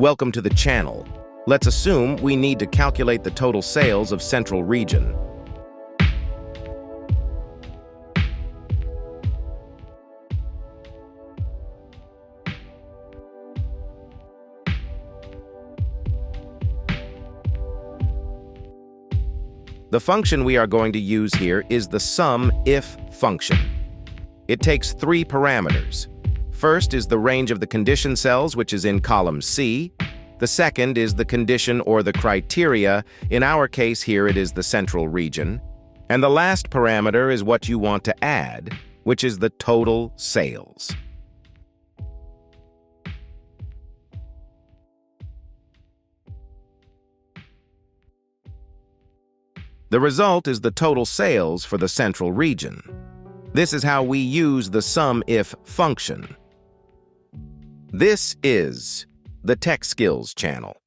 Welcome to the channel. Let's assume we need to calculate the total sales of Central Region. The function we are going to use here is the SUMIF function. It takes three parameters. First is the range of the condition cells, which is in column C. The second is the condition or the criteria. In our case here, it is the Central Region. And the last parameter is what you want to add, which is the total sales. The result is the total sales for the Central Region. This is how we use the SUMIF function. This is the TechSkillz channel.